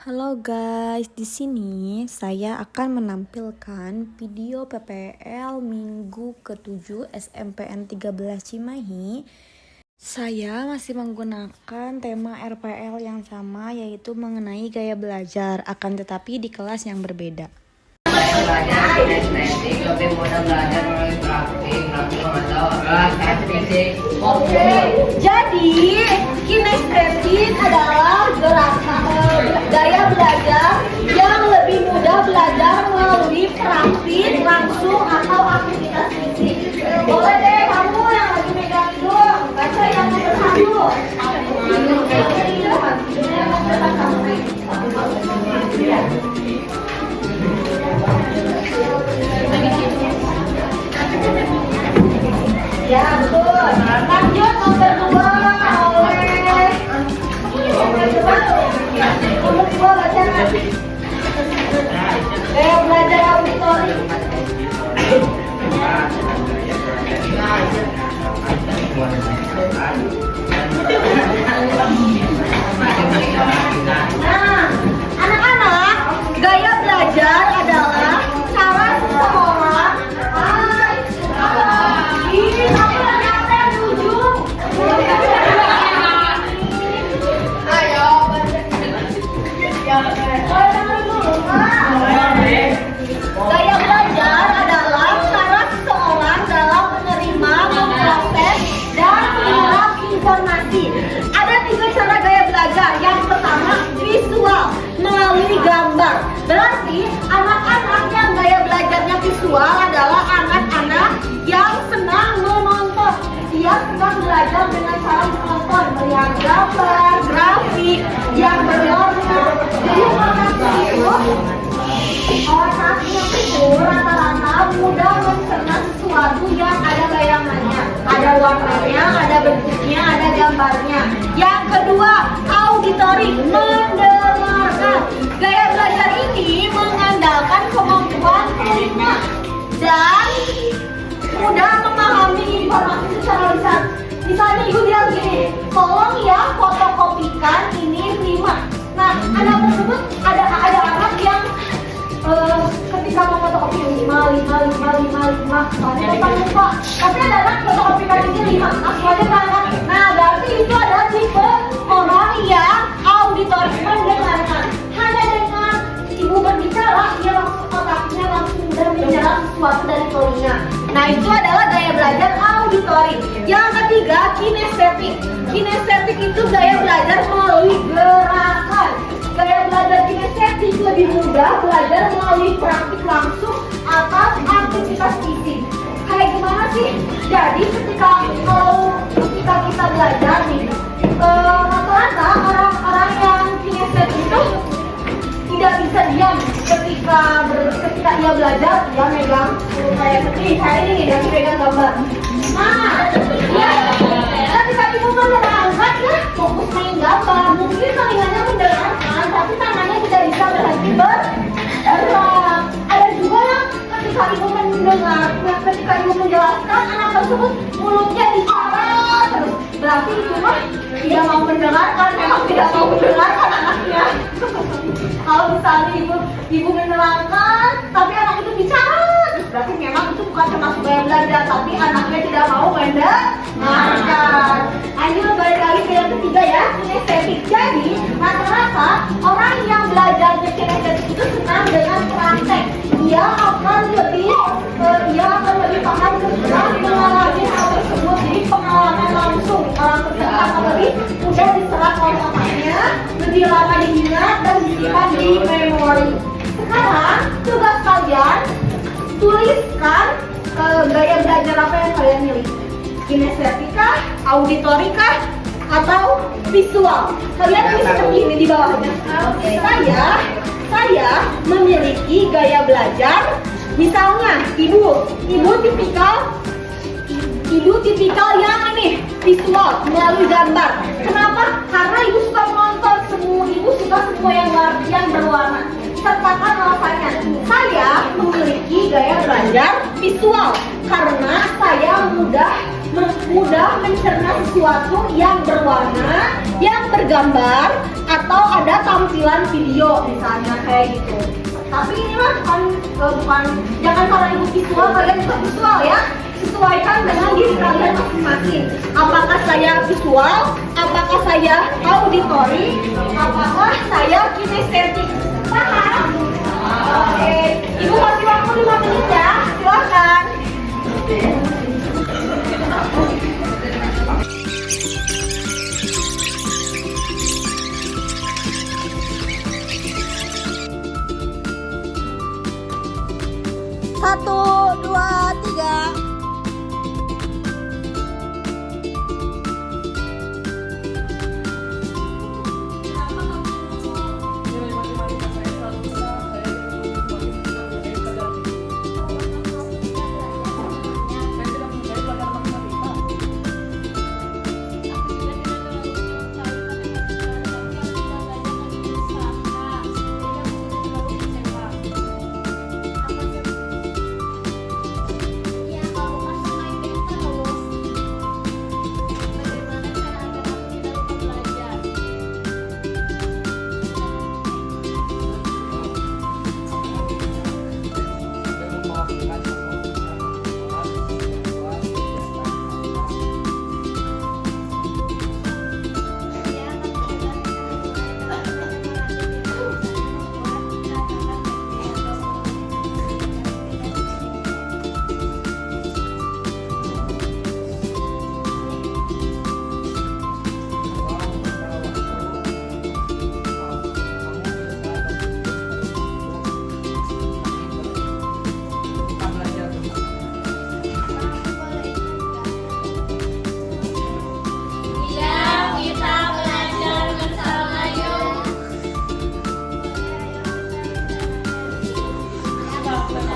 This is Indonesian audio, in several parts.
Halo guys, di sini saya akan menampilkan video PPL Minggu ke-7 SMPN 13 Cimahi. Saya masih menggunakan tema RPL yang sama, yaitu mengenai gaya belajar, akan tetapi di kelas yang berbeda. Belajar kinestetik, lebih mudah belajar melalui praktik atau aktivitas. Oke, jadi kinestetik adalah gaya belajar yang lebih mudah belajar melalui praktik langsung atau aktivitas fisik. Boleh deh kamu yang lagi megang itu baca yang nomor 1. Ya betul. Lanjut nomor 2 oleh nomor 2 baca. Gaya belajar auditori. Nah, anak-anak, gaya belajar adalah cara seseorang ini kamu lagi apa yang ujung? Ayo. Gaya belajar adalah cara seseorang dalam menerima, memproses, dan menyerap informasi. Ada 3 cara gaya belajar. Yang pertama, visual, melalui gambar. Berarti anak-anak yang gaya belajarnya visual adalah anak-anak yang senang menonton. Dia senang belajar dengan cara menonton, melihat gambar, grafik yang berwarna. Jadi orang itu rata-rata mudah mencerna sesuatu yang ada bayangannya, ada warnanya, ada bentuknya, ada gambarnya. Yang kedua, auditori, mendengarkan. Gaya belajar ini mengandalkan kemampuan telinga dan mudah memahami informasi secara lisan. Misalnya ibu bilang gini, tolong ya fotokopikan ini 5. Nah, anak tersebut ada anak yang ketika mau fotokopi 5, soalnya depan lupa. Tapi ada anak fotokopikan ini 5, langsung aja berangkat. Nah, berarti itu adalah tipe orang yang auditori, mendengarkan. Hanya dengan ibu berbicara, dia langsung otaknya langsung mudah menyerap sesuatu dari telinga. Nah, itu adalah gaya belajar auditori. Yang ketiga, kinestetik. Kinestetik itu gaya belajar melalui gerakan. Gaya belajar kinestetik lebih mudah belajar melalui praktik langsung atas aktivitas fisik. Kayak gimana sih? Jadi ketika kita belajar nih, rata-rata orang-orang yang kinestetik itu tidak bisa diam ketika ia belajar. Dia megang kayak ini dan megang gambar. Nah, ya, ketika ibu menerangkan ya fokus main gambar, mungkin telinganya mendengarkan, tapi tangannya tidak bisa berhenti bergerak. Ada juga yang ketika ibu mendengar, ketika ibu menjelaskan, anak tersebut mulutnya bicara terus. Berarti ibu mah tidak mau mendengarkan, memang tidak mau mendengarkan anaknya. Kalau misalnya ibu menerangkan, tapi anak itu bicara, berarti memang itu bukan termasuk gaya belajar, tapi anaknya tidak mau mendengarkan. Lanjut balik lagi ke yang ketiga ya, kinestetik. Jadi rata-rata orang yang belajar kinestetik itu senang dengan praktek. Dia akan lebih paham ketika mengalami hal tersebut. Jadi pengalaman langsung orang tersebut akan lebih mudah diserap oleh otaknya, lebih lama diingat dan disimpan di memori. Sekarang tugas kalian tuliskan gaya belajar apa yang kalian miliki. Kinestetika, auditorika, atau visual. Kalian tulis seperti ini di bawahnya. Saya memiliki gaya belajar. Misalnya, ibu tipikal yang ini visual melalui gambar. Kenapa? Karena ibu suka menonton, ibu suka semua yang berwarna. Sertakan alasannya. Saya memiliki gaya belajar visual karena saya mudah mudah mencerna sesuatu yang berwarna, yang bergambar, atau ada tampilan video misalnya kayak gitu. Tapi ini mah bukan jangan karena ibu visual kalian juga visual ya. Sesuaikan dengan diri kalian masing-masing. Apakah saya visual? Apakah saya auditori? Apakah saya kinestetik? Paham? Oke. Ibu kasih waktu 5 menit ya. Silakan. Satu, dua, tiga.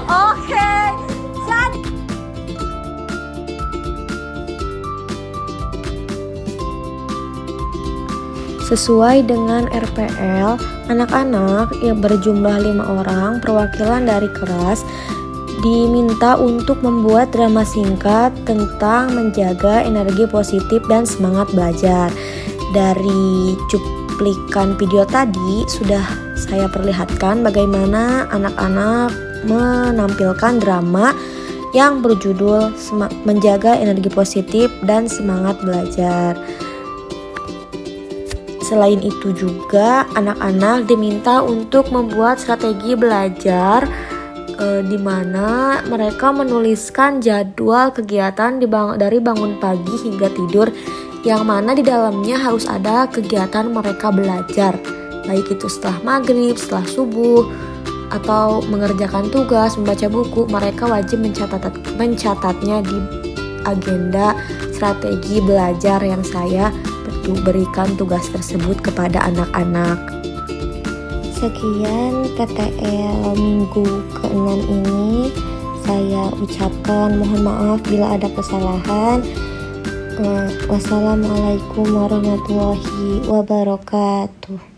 Oke, jadi Sesuai dengan RPL, anak-anak yang berjumlah 5 orang perwakilan dari kelas diminta untuk membuat drama singkat tentang menjaga energi positif dan semangat belajar. Dari cuplikan video tadi sudah saya perlihatkan bagaimana anak-anak menampilkan drama yang berjudul Menjaga Energi Positif dan Semangat Belajar. Selain itu juga anak-anak diminta untuk membuat strategi belajar di mana mereka menuliskan jadwal kegiatan dari bangun pagi hingga tidur, yang mana di dalamnya harus ada kegiatan mereka belajar, baik itu setelah maghrib, setelah subuh, atau mengerjakan tugas, membaca buku. Mereka wajib mencatatnya di agenda strategi belajar yang saya berikan tugas tersebut kepada anak-anak. Sekian PTL minggu ke-6 ini. Saya ucapkan mohon maaf bila ada kesalahan. Wassalamualaikum warahmatullahi wabarakatuh.